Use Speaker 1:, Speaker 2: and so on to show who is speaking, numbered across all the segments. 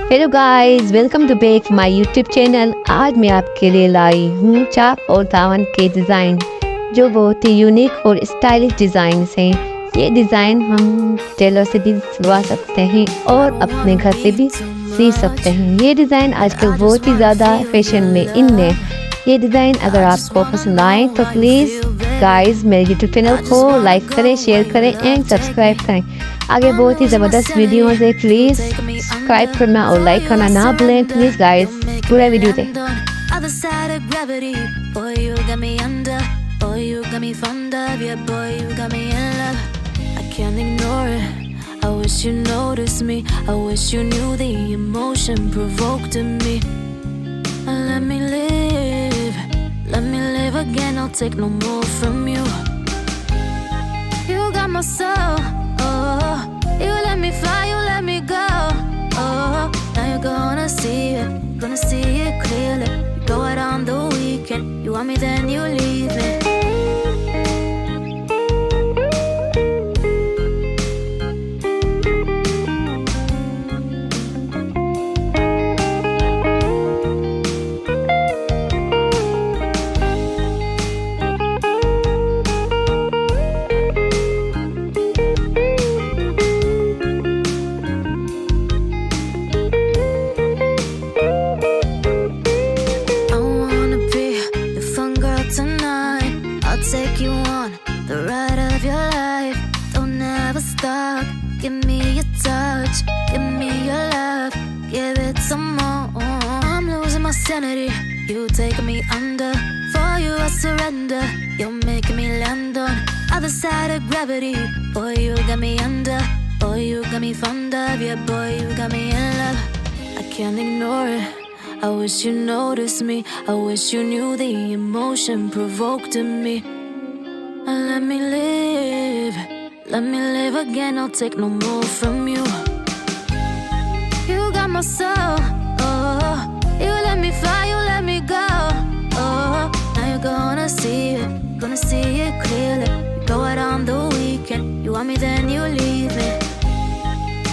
Speaker 1: Hello guys, welcome to back my YouTube channel. आज मैं आपके लिए लाई हूँ चाक और दामन के डिज़ाइन जो बहुत ही यूनिक और स्टाइलिश डिज़ाइंस हैं। ये डिज़ाइन हम टेलर से भी सिलवा सकते हैं और अपने घर से भी सी सकते हैं। ये डिज़ाइन आजकल बहुत ही ज़्यादा फैशन में इन है। ये डिज़ाइन अगर आपको पसंद आए तो प्लीज़ गाइस मेरे यूट्यूब चैनल को लाइक करें, शेयर करें एंड सब्सक्राइब करें। आगे बहुत ही ज़बरदस्त वीडियोज़ है, प्लीज़ सब्सक्राइब करना और लाइक करना ना भूलें प्लीज़ गाइस। पूरा वीडियो देखें।
Speaker 2: I wish you noticed me. I wish you knew the emotion provoked in me. Let me live again. I'll take no more from you. You got my soul. Oh, you let me fly, you let me go. Oh, now you're gonna see it clearly. You go out on the weekend. You want me, then you leave me. Take you on the ride of your life. Don't ever stop. Give me your touch, give me your love, give it some more. I'm losing my sanity. You taking me under. For you I surrender. You're making me land on other side of gravity. Boy, you got me under. Boy, you got me fond of. Yeah, boy, you got me in love. I can't ignore it. I wish you noticed me. I wish you knew the emotion provoked in me. Let me live again. I'll take no more from you. You got my soul. Oh, you let me fly, you let me go. Oh, now you're gonna see it clearly. You go out on the weekend. You want me, then you leave me.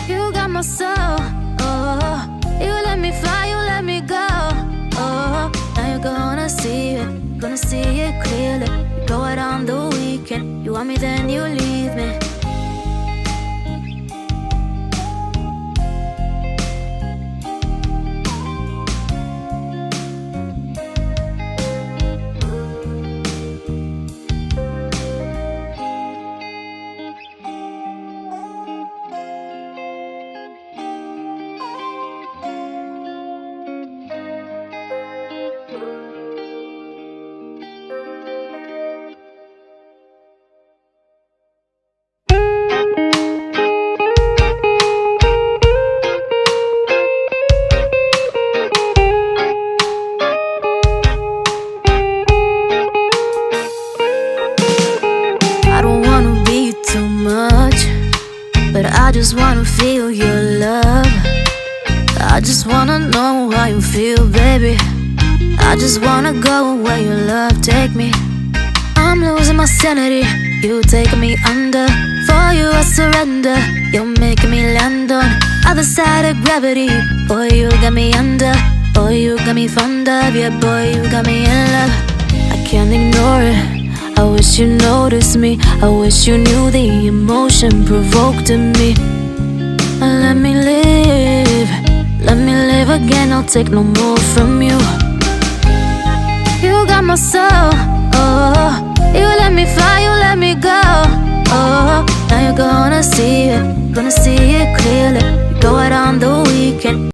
Speaker 2: You got my soul. Oh, you let me fly, you let me go. Oh, now you're gonna see it clearly. You go out on the weekend. You want me, then you leave me. But I just wanna feel your love. I just wanna know how you feel, baby. I just wanna go where your love take me. I'm losing my sanity. You taking me under. For you I surrender. You're making me land on other side of gravity. Boy, you got me under. Boy, you got me fond of. Yeah, boy, you got me in love. I can't ignore it. I wish you noticed me. I wish you knew the emotion provoked in me. Let me live again. I'll take no more from you. You got my soul. Oh, you let me fly, you let me go. Oh, now you're gonna see it clearly. You go out on the weekend.